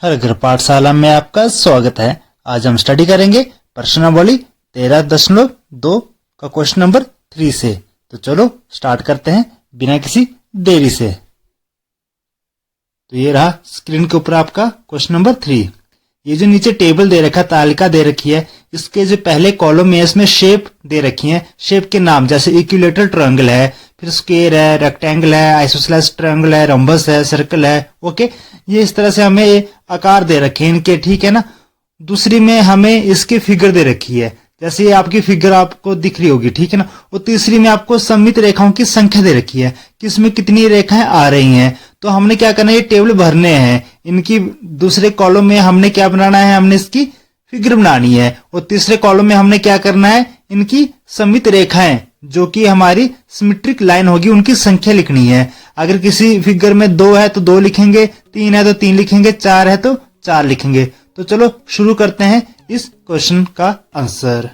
हर घर पाठशाला में आपका स्वागत है। आज हम स्टडी करेंगे प्रश्नावली 13.2 का क्वेश्चन नंबर 3 से। तो चलो स्टार्ट करते हैं बिना किसी देरी से। तो ये रहा स्क्रीन के ऊपर आपका क्वेश्चन नंबर 3। ये जो नीचे टेबल दे रखा, तालिका दे रखी है, इसके जो पहले कॉलम में इसमें शेप दे रखी है। शेप के नाम जैसे इक्विलेटरल ट्रायंगल है, फिर स्क्वायर है, रेक्टेंगल है, आइसोसेलेस ट्रायंगल है, रंबस है, सर्कल है। ओके, ये इस तरह से हमें आकार दे रखे हैं इनके, ठीक है ना। दूसरी में हमें इसकी फिगर दे रखी है, जैसे ये आपकी फिगर आपको दिख रही होगी, ठीक है ना। और तीसरी में आपको सममित रेखाओं की संख्या दे रखी है कि इसमें कितनी रेखाएं आ रही हैं। तो हमने क्या करना है, ये टेबल भरने हैं इनकी। दूसरे कॉलम में हमने क्या बनाना है, हमने इसकी फिगर बनानी है। और तीसरे कॉलम में हमने क्या करना है, इनकी सममित रेखाएं जो कि हमारी सिमेट्रिक लाइन होगी उनकी संख्या लिखनी है। अगर किसी फिगर में 2 है तो 2 लिखेंगे, 3 है तो 3 लिखेंगे, 4 है तो 4 लिखेंगे। तो चलो शुरू करते हैं इस क्वेश्चन का आंसर।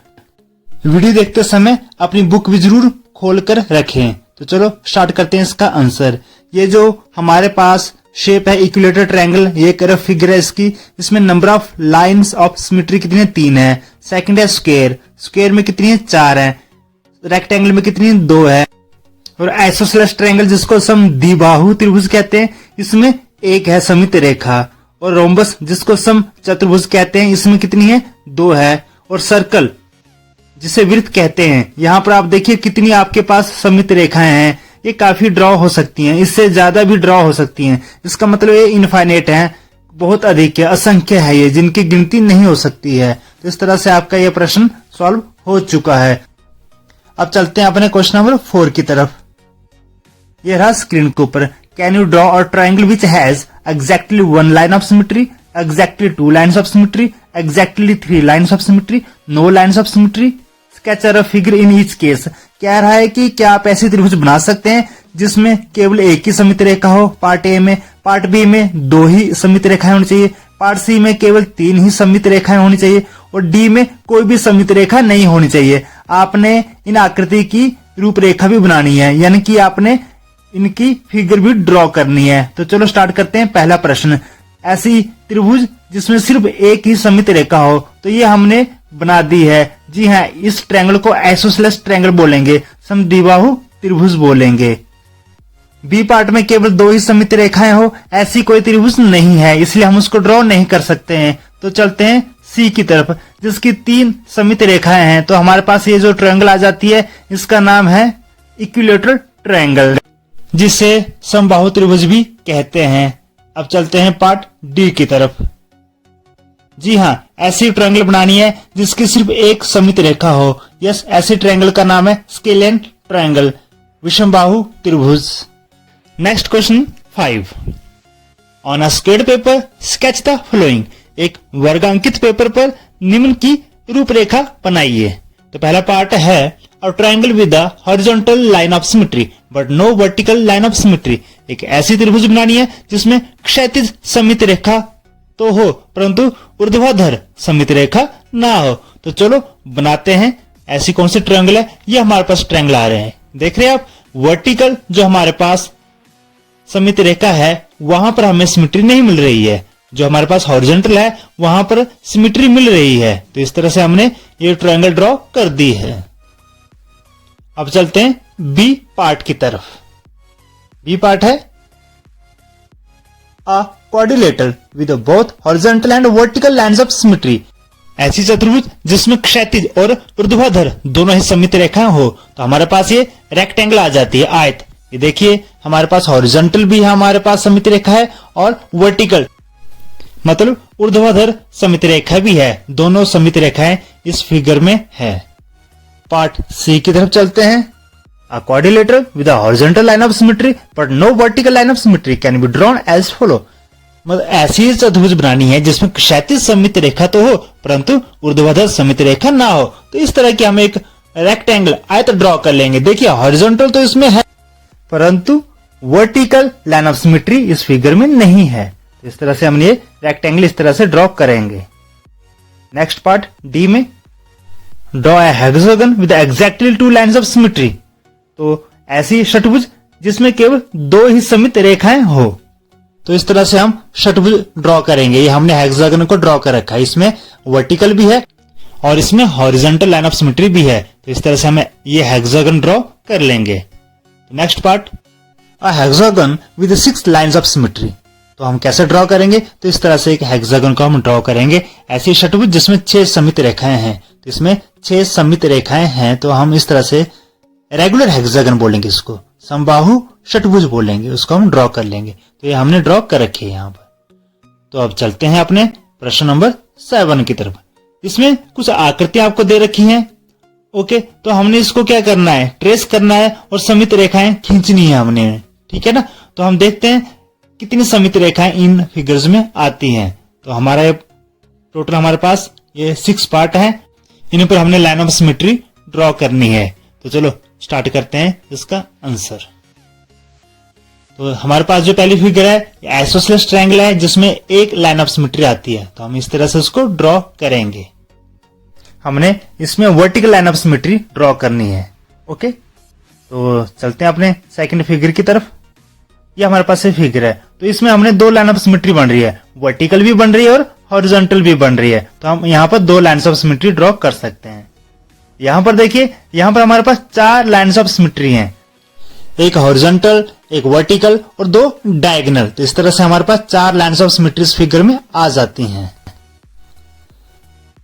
वीडियो देखते समय अपनी बुक भी जरूर खोलकर रखें। तो चलो स्टार्ट करते हैं इसका आंसर। ये जो हमारे पास शेप है इक्विलेटरल ट्रायंगल, ये करव फिगर है इसकी। इसमें number of lines of symmetry कितनी है, 3 है। सेकंड है स्क्वायर, स्क्वायर में कितनी है, 4 है। रेक्टेंगल में कितनी है, 2 है। और आइसोसेलेस ट्रायंगल जिसको हम द्विबाहु त्रिभुज कहते हैं, इसमें 1 है सममित रेखा। और रोम्बस जिसको हम चतुर्भुज कहते हैं, इसमें कितनी है, 2 है। और सर्कल जिसे वृत्त कहते हैं, यहां पर आप देखिए कितनी आपके पास सममित रेखाएं हैं। ये काफी ड्रॉ हो सकती हैं, इससे ज्यादा भी ड्रॉ हो सकती हैं। इसका मतलब ये इनफाइनाइट है, बहुत अधिक है, असंख्य है ये, जिनकी गिनती नहीं हो सकती है। तो इस तरह से आपका यह प्रश्न सॉल्व हो चुका है। अब चलते हैं अपने क्वेश्चन नंबर 4 की तरफ। यह रहा स्क्रीन के ऊपर। Can you draw a triangle which has exactly 1 line of symmetry, exactly 2 lines of symmetry, exactly 3 lines of symmetry, no lines of symmetry, sketch a figure in each case. कह रहा है कि क्या आप ऐसी त्रिभुज बना सकते हैं जिसमें केवल एक ही सममित रेखा हो, पार्ट ए में। पार्ट बी में 2 ही सममित रेखाएं होनी चाहिए। पार्ट सी में केवल 3 ही सममित रेखाएं होनी चाहिए। और डी में कोई भी सममित रेखा नहीं होनी चाहिए। आपने इन आकृति की रूपरेखा भी बनानी है, यानी कि आपने इनकी फिगर भी ड्रॉ करनी है। तो चलो स्टार्ट करते हैं पहला प्रश्न। ऐसी त्रिभुज जिसमें सिर्फ एक ही सममित रेखा हो, तो ये हमने बना दी है। जी हाँ, इस ट्रायंगल को आइसोसेलेस ट्रायंगल बोलेंगे, समद्विबाहु त्रिभुज बोलेंगे। बी पार्ट में केवल 2 ही सममित रेखाएं हो, ऐसी कोई त्रिभुज नहीं है, इसलिए हम उसको ड्रॉ नहीं कर सकते हैं। तो चलते हैं सी की तरफ, जिसकी 3 सममित रेखाएं हैं। तो हमारे पास ये जो ट्रायंगल आ जाती है, इसका नाम है इक्विलेटरल ट्रायंगल, जिसे समबाहु त्रिभुज भी कहते हैं। अब चलते हैं पार्ट डी की तरफ। जी हाँ, ऐसी ट्रायंगल बनानी है जिसकी सिर्फ एक सममित रेखा हो। यस, ऐसे ट्रायंगल का नाम है स्केलियन ट्रायंगल, विषमबाहु त्रिभुज। Next question 5। On a squared paper sketch the following. एक वर्गांकित पेपर पर निम्न की रूपरेखा बनाइए। तो पहला पार्ट है a triangle with a horizontal line of symmetry but no vertical line of symmetry. एक ऐसी त्रिभुज बनानी है जिसमें क्षैतिज सममित रेखा तो हो, परंतु ऊर्ध्वाधर सममित रेखा ना हो। तो चलो बनाते हैं। ऐसी कौन सी ट्रायंगल है, ये हमारे पास ट्रायंगल आ रहे हैं, देख रहे हैं आप। वर्टिकल जो हमारे पास सममित रेखा है, वहां पर हमें सिमेट्री नहीं मिल रही है। जो हमारे पास हॉरिजॉन्टल है, वहां पर सिमेट्री मिल रही है। तो इस तरह से हमने ये ट्रायंगल ड्रॉ कर दी है। अब चलते हैं बी पार्ट की तरफ। बी पार्ट है अ quadrilateral with both horizontal and vertical lines of symmetry. ऐसी चतुर्भुज जिसमें क्षैतिज और ऊर्ध्वाधर दोनों ही सममित रेखाएं हो। तो हमारे पास ये रेक्टेंगल आ जाती है, आयत। ये देखिए हमारे पास हॉरिजॉन्टल भी है, हमारे पास सममित रेखा है, और वर्टिकल मतलब ऊर्ध्वाधर सममित रेखा भी है। दोनों सममित रेखाएं इस फिगर में है। पार्ट सी की तरफ चलते हैं। A quadrilateral with a horizontal line of symmetry but no vertical line of symmetry can be drawn as follow। मतलब ऐसी चतुर्भुज बनानी है जिसमें क्षैतिज सममित रेखा तो हो, परंतु ऊर्ध्वाधर सममित रेखा ना हो। तो इस तरह की हम एक रेक्टेंगल आयत ड्रॉ कर लेंगे। देखिए हॉरिजॉन्टल तो इसमें है, परंतु वर्टिकल लाइन ऑफ सिमेट्री इस फिगर में नहीं है। तो इस तरह से हम ये रेक्टेंगल इस तरह से ड्रॉ करेंगे। नेक्स्ट पार्ट डी में, draw a hexagon with exactly 2 lines of symmetry. तो ऐसी षटभुज जिसमें केवल 2 ही सममित रेखाएं हो। तो इस तरह से हम षटभुज ड्रॉ करेंगे। ये हमने हेक्सागन को ड्रॉ कर रखा है, इसमें वर्टिकल भी है और इसमें हॉरिजॉन्टल लाइन ऑफ सिमेट्री भी है। तो इस तरह से हमें ये हेक्सागन ड्रॉ कर लेंगे। Next part, a hexagon with 6 lines of symmetry. तो हम कैसे ड्रॉ करेंगे? तो इस तरह से एक हेक्सागन को हम ड्रॉ करेंगे, ऐसी षटभुज जिसमें 6 सममित रेखाएं हैं। तो इसमें 6 सममित रेखाएं हैं, तो हम इस तरह से रेगुलर हेक्सागन बोलेंगे, इसको समबाहु षटभुज बोलेंगे, उसको हम ड्रॉ कर लेंगे। तो ये हमने ड्रॉ कर रखी है यहाँ पर। तो अब चलते हैं अपने प्रश्न नंबर 7 की तरफ। इसमें कुछ आकृतियां आपको दे रखी हैं। ओके, तो हमने इसको क्या करना है? ट्रेस करना है और सममित रेखाएं खींचनी है हमने, ठीक है ना। तो हम देखते हैं कितनी सममित रेखाएं इन फिगर्स में आती हैं। तो हमारा टोटल हमारे पास ये 6 पार्ट है, इन पर हमने लाइन ऑफ सिमेट्री ड्रॉ करनी है। तो चलो स्टार्ट करते हैं इसका आंसर। तो हमारे पास जो पहली फिगर है आइसोसेलेस ट्रायंगल है, जिसमें एक लाइन ऑफ सिमेट्री आती है। तो हम इस तरह से उसको ड्रॉ करेंगे। हमने इसमें vertical line of symmetry draw करनी है। ओके, तो चलते हैं अपने सेकंड फिगर की तरफ। ये हमारे पास ये फिगर है, तो इसमें हमने 2 लाइन ऑफ सिमेट्री बन रही है, वर्टिकल भी बन रही है और हॉरिजॉन्टल भी बन रही है। तो हम यहाँ पर 2 लाइन्स ऑफ सिमेट्री ड्रॉ कर सकते हैं। यहाँ पर देखिए, यहाँ पर हमारे पास 4 लाइन्स ऑफ सिमेट्री हैं, एक हॉरिजॉन्टल, एक वर्टिकल और 2 डायगोनल। तो इस तरह से हमारे पास 4 लाइन्स ऑफ सिमेट्री इस फिगर में आ जाती हैं।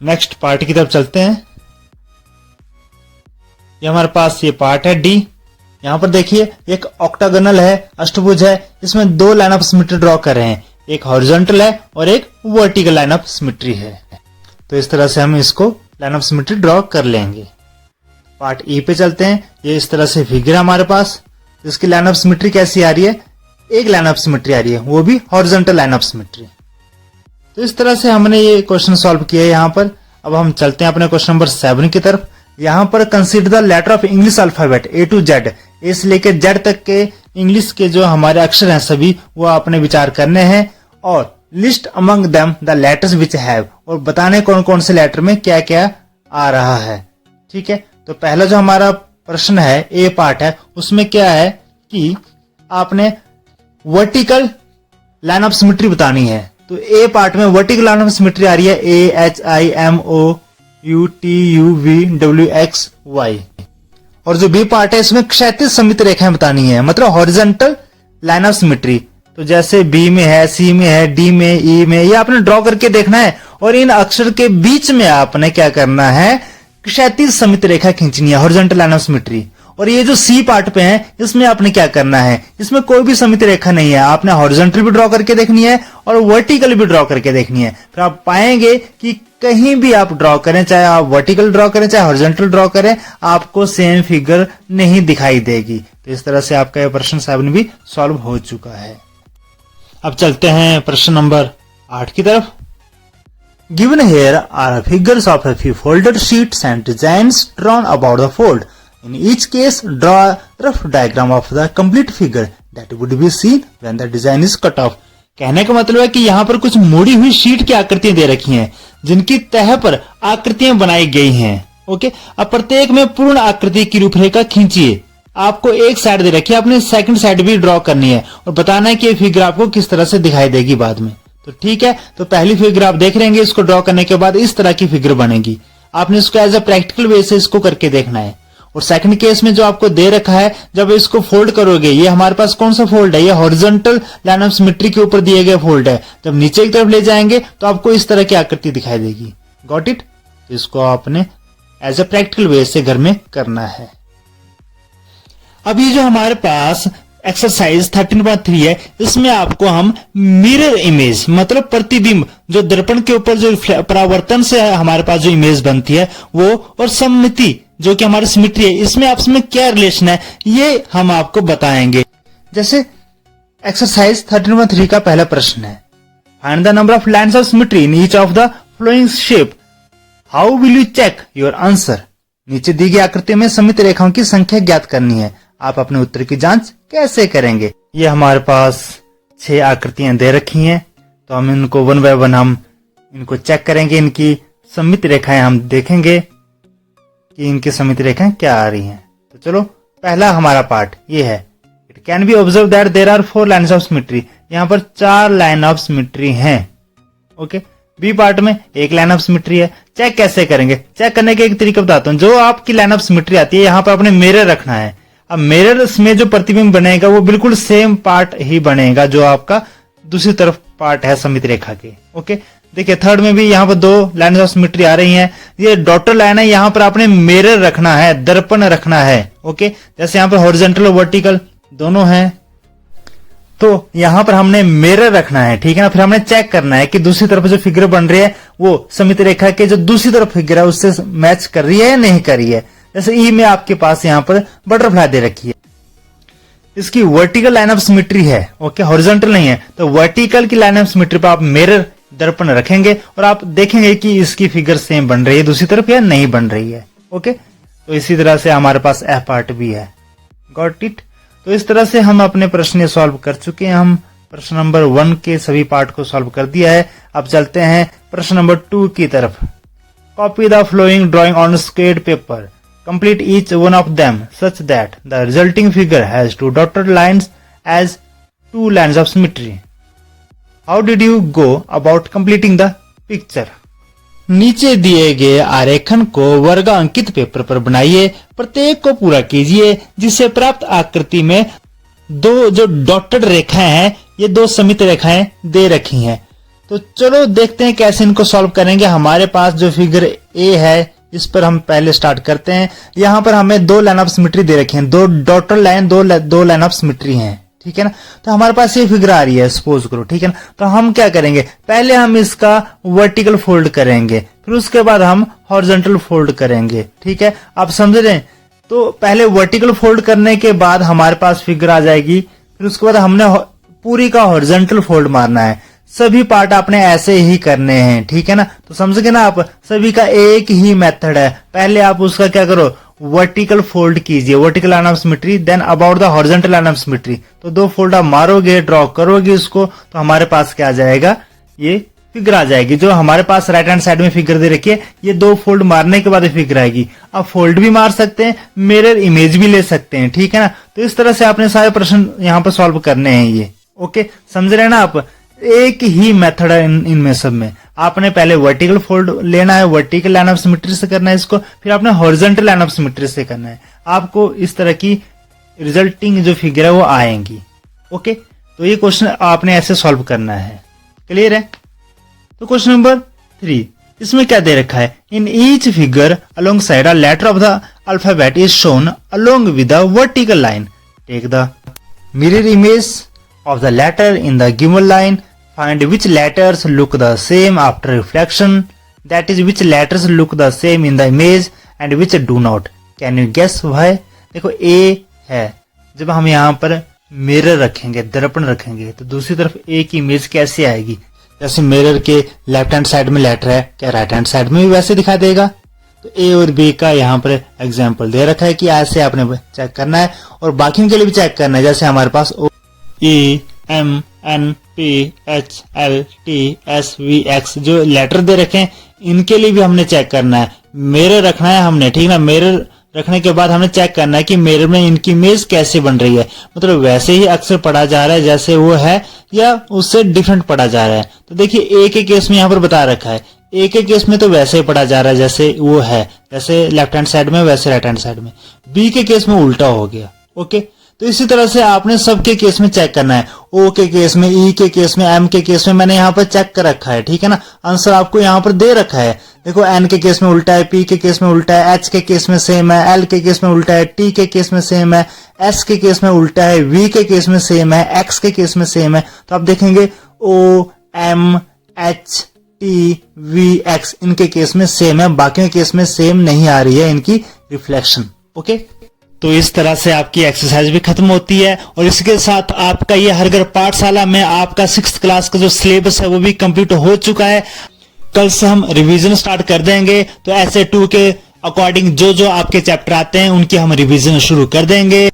नेक्स्ट पार्ट की तरफ चलते हैं। ये हमारे पास ये पार्ट है डी। यहाँ पर देखिए एक ऑक्टागोनल है, अष्टभुज है, इसमें 2 लाइन ऑफ सिमेट्री ड्रॉ कर रहे हैं, एक हॉरिजॉन्टल है और एक वर्टिकल लाइन ऑफ सिमेट्री है। तो इस तरह से हम इसको लाइन ऑफ सिमेट्री ड्रॉ कर लेंगे। पार्ट ई पे चलते हैं। ये इस तरह से फिगर हमारे पास, इसकी लाइन ऑफ सिमेट्री कैसी आ रही है? एक लाइन ऑफ सिमेट्री आ रही है, वो भी हॉरिजॉन्टल लाइन ऑफ सिमेट्री। तो इस तरह से हमने ये क्वेश्चन सॉल्व किया है यहाँ पर। अब हम चलते हैं अपने क्वेश्चन नंबर 7 की तरफ। यहाँ पर consider the letter of English alphabet A to Z, A से लेकर Z तक के इंग्लिश के जो हमारे अक्षर हैं सभी, वो आपने विचार करने हैं और list among them the letters which have, और बताने कौन कौन से लेटर में क्या क्या आ रहा है। ठीक है, तो पहला जो हमारा प्रश्न है, ए पार्ट है, उसमें क्या है कि आपने वर्टिकल लाइन ऑफ सिमेट्री बतानी है। तो ए पार्ट में वर्टिकल लाइन ऑफ सिमेट्री आ रही है AHIMOUTUVWXY, और जो बी पार्ट है इसमें क्षैतिज सममित रेखाएं बतानी है, मतलब हॉरिजॉन्टल लाइन ऑफ सिमेट्री। तो जैसे बी में है, सी में है, डी में, ई में, ये आपने ड्रॉ करके देखना है और इन अक्षर के बीच में आपने क्या करना है? क्षैतिज सममित रेखा खींचनी है, हॉरिजॉन्टल लाइन ऑफ सिमेट्री। और ये जो सी पार्ट पे है, इसमें आपने क्या करना है? इसमें कोई भी सममित रेखा नहीं है, आपने हॉरिजॉन्टल भी ड्रॉ करके देखनी है और वर्टिकल भी ड्रॉ करके देखनी है। फिर आप पाएंगे कि कहीं भी आप ड्रॉ करें, चाहे आप वर्टिकल ड्रॉ करें चाहे हॉरिजॉन्टल ड्रॉ करें, आपको सेम फिगर नहीं दिखाई देगी। तो इस तरह से आपका ये प्रश्न 7 भी सॉल्व हो चुका है। अब चलते हैं प्रश्न नंबर 8 की तरफ। Given here are figures of a few folded sheets and designs drawn about the fold. In each case, draw a rough diagram of the complete figure that would be seen when the design is cut off. कहने का मतलब है कि यहाँ पर कुछ मोड़ी हुई शीट की आकृतियां दे रखी हैं, जिनकी तह पर आकृतियां बनाई गई हैं। ओके, अब प्रत्येक में पूर्ण आकृति की रूपरेखा खींचिए। आपको एक साइड दे रखी है, आपने सेकंड साइड भी ड्रॉ करनी है और बताना है कि ये फिगर आपको किस तरह से दिखाई देगी बाद में। तो ठीक है, तो पहली फिगर आप देख लेंगे, इसको ड्रॉ करने के बाद इस तरह की फिगर बनेगी। आपने इसको एज ए प्रैक्टिकल वे से इसको करके देखना है। और सेकंड केस में जो आपको दे रखा है, जब इसको फोल्ड करोगे, ये हमारे पास कौन सा फोल्ड है? ये हॉरिजॉन्टल लाइन ऑफ सिमेट्री के ऊपर दिए गए फोल्ड है। जब नीचे की तरफ ले जाएंगे तो आपको इस तरह की आकृति दिखाई देगी। Got it? तो इसको आपने एज ए प्रैक्टिकल वे से घर में करना है। अब ये जो हमारे पास एक्सरसाइज 13.3 है, इसमें आपको हम मिरर इमेज, मतलब प्रतिबिंब, जो दर्पण के ऊपर जो परावर्तन से हमारे पास जो इमेज बनती है वो, और सममिति जो कि हमारी सिमेट्री है, इसमें आपस में क्या रिलेशन है, ये हम आपको बताएंगे। जैसे एक्सरसाइज 13.3 का पहला प्रश्न है, find the number of lines of symmetry in each of the following shape, how will you check your answer. नीचे दी गई आकृति में सममित रेखाओं की संख्या ज्ञात करनी है, आप अपने उत्तर की जांच कैसे करेंगे। ये हमारे पास 6 आकृतियां दे रखी हैं, तो हम इनको 1 बाय 1 हम इनको चेक करेंगे। इनकी सममित रेखाएं हम देखेंगे कि इनकी सममित रेखाएं क्या आ रही हैं। तो चलो, पहला हमारा पार्ट ये है, it can be observe that there are 4 lines of symmetry. यहाँ पर 4 लाइन ऑफ सिमेट्री हैं। ओके, बी पार्ट में 1 लाइन ऑफ सिमेट्री है। चेक कैसे करेंगे? चेक करने के एक तरीका बताता हूँ। जो आपकी लाइन ऑफ सिमेट्री आती है, यहाँ पर आपने मिरर रखना है। अब मिरर में जो प्रतिबिंब बनेगा वो बिल्कुल सेम पार्ट ही बनेगा जो आपका दूसरी तरफ पार्ट है समित रेखा के। ओके, देखिए थर्ड में भी यहाँ पर 2 लाइन ऑफ सिमेट्री आ रही हैं। ये डॉटर लाइन है, यहाँ पर आपने मिरर रखना है, दर्पण रखना है। ओके, जैसे यहाँ पर हॉरिजॉन्टल और वर्टिकल दोनों हैं, तो यहां पर हमने मिरर रखना है, ठीक है ना। फिर हमने चेक करना है कि दूसरी तरफ जो फिगर बन रही है वो समित रेखा के जो दूसरी तरफ फिगर है उससे मैच कर रही है या नहीं कर रही है। जैसे ई में आपके पास यहां पर बटरफ्लाई दे रखी है, इसकी वर्टिकल लाइन ऑफ सिमेट्री है। ओके, हॉरिजॉन्टल नहीं है, तो वर्टिकल की लाइन ऑफ सिमेट्री पर आप मिरर दर्पण रखेंगे और आप देखेंगे कि इसकी फिगर सेम बन रही है दूसरी तरफ या नहीं बन रही है। ओके, तो इसी तरह से हमारे पास एफ पार्ट भी है। Got it? तो इस तरह से हम अपने प्रश्न सॉल्व कर चुके हैं। हम प्रश्न नंबर 1 के सभी पार्ट को सॉल्व कर दिया है। अब चलते हैं प्रश्न नंबर 2 की तरफ। Copy the following drawing on squared paper, complete each one of them such that the resulting figure has 2 dotted lines as 2 lines of symmetry. How did you go about completing the picture? नीचे दिए गए आरेखन को वर्गांकित paper पर बनाइए, प्रत्येक को पूरा कीजिए जिससे प्राप्त आकृति में 2 जो डॉटेड रेखाएं हैं ये 2 समित रेखाएं दे रखी हैं। तो चलो देखते हैं कैसे इनको सॉल्व करेंगे। हमारे पास जो फिगर ए है इस पर हम पहले स्टार्ट करते हैं। यहाँ पर हमें 2 लाइन ऑफ सिमेट्री दे रखी हैं, 2 dotted line, 2 line of symmetry हैं, ठीक है ना। तो हमारे पास ये फिगर आ रही है सपोज करो, ठीक है ना। तो हम क्या करेंगे, पहले हम इसका वर्टिकल फोल्ड करेंगे, फिर उसके बाद हम हॉरिजॉन्टल फोल्ड करेंगे, ठीक है। आप समझ रहे हैं? तो पहले वर्टिकल फोल्ड करने के बाद हमारे पास फिगर आ जाएगी, फिर उसके बाद हमने पूरी का हॉरिजॉन्टल फोल्ड मारना है। सभी पार्ट आपने ऐसे ही करने हैं, ठीक है ना। तो समझ गए ना आप, सभी का एक ही मेथड है। पहले आप उसका क्या करो, वर्टिकल फोल्ड कीजिए, vertical line of symmetry, then about the horizontal line of symmetry. तो 2 फोल्ड आप मारोगे, ड्रॉ करोगे इसको, तो हमारे पास क्या आ जाएगा, ये फिगर आ जाएगी। जो हमारे पास राइट हैंड साइड में फिगर दे रखी है, ये 2 फोल्ड मारने के बाद ये फिगर आएगी। आप फोल्ड भी मार सकते हैं, मिरर इमेज भी ले सकते हैं, ठीक है ना। तो इस तरह से आपने सारे प्रश्न यहाँ पर सॉल्व करने हैं ये। ओके, समझ रहे हैं ना आप? एक ही मेथड है इनमें सब में। आपने पहले वर्टिकल फोल्ड लेना है, वर्टिकल लाइन ऑफ सिमेट्री से करना है इसको, फिर आपने हॉरिजॉन्टल लाइन ऑफ सिमेट्री से करना है। आपको इस तरह की रिजल्टिंग जो फिगर है वो आएंगी। ओके, तो ये क्वेश्चन आपने ऐसे सॉल्व करना है। क्लियर है? तो क्वेश्चन नंबर 3, इसमें क्या दे रखा है, in each figure alongside a letter of the alphabet is shown along with the vertical line. Take the mirror image of the letter in the given line, find which letters look the same after reflection, that is which letters look the same in the image and which do not. Can you guess why? देखो A है, जब हम यहाँ पर mirror रखेंगे, दर्पण रखेंगे, तो दूसरी तरफ A की इमेज कैसे आएगी? जैसे मिरर के लेफ्ट हैंड साइड में लेटर है, क्या राइट हैंड साइड में भी वैसे दिखाई देगा? तो A और B का यहाँ पर एग्जाम्पल दे रखा है कि ऐसे आपने चेक करना है, और बाकी के लिए भी चेक करना है। जैसे हमारे पास E, M, N, P, H, L, T, S, V, X जो लेटर दे रखे हैं, इनके लिए भी हमने चेक करना है। मिरर रखना है हमने, ठीक ना। मिरर रखने के बाद हमने चेक करना है कि मिरर में इनकी इमेज कैसे बन रही है, मतलब वैसे ही अक्सर पढ़ा जा रहा है जैसे वो है या उससे डिफरेंट पढ़ा जा रहा है। तो देखिए A के केस में यहाँ पर बता रखा है, A के केस में तो वैसे ही पढ़ा जा रहा है जैसे वो है, जैसे लेफ्ट हैंड साइड में वैसे राइट हैंड साइड में। B के केस में उल्टा हो गया। ओके, तो इसी तरह से आपने सबके केस में चेक करना है। O के केस में, E के केस में, M के केस में मैंने यहाँ पर चेक कर रखा है, ठीक है ना। आंसर आपको यहाँ पर दे रखा है। देखो N के केस में उल्टा है, P के केस में उल्टा है, H के केस में सेम है, L के केस में उल्टा है, T के केस में सेम है, S के केस में उल्टा है, V के केस में सेम है, X के केस में सेम है। तो आप देखेंगे O, M, H, T, V, X इनके केस में सेम है, बाकी के केस में सेम नहीं आ रही है इनकी रिफ्लेक्शन। ओके, तो इस तरह से आपकी एक्सरसाइज भी खत्म होती है, और इसके साथ आपका ये हर घर पाठशाला में आपका 6th क्लास का जो सिलेबस है वो भी कंप्लीट हो चुका है। कल से हम रिवीजन स्टार्ट कर देंगे, तो ऐसे 2 के अकॉर्डिंग जो जो आपके चैप्टर आते हैं उनकी हम रिवीजन शुरू कर देंगे।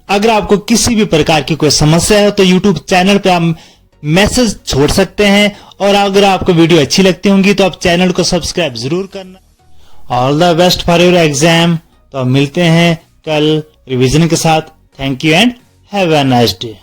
अगर आपको किसी भी प्रकार की कोई समस्या है तो यूट्यूब चैनल पे आप मैसेज छोड़ सकते हैं, और अगर आपको वीडियो अच्छी लगती होंगी तो आप चैनल को सब्सक्राइब जरूर करना। All the best for your exam. तो अब मिलते हैं कल रिवीजन के साथ। Thank you and have a nice day.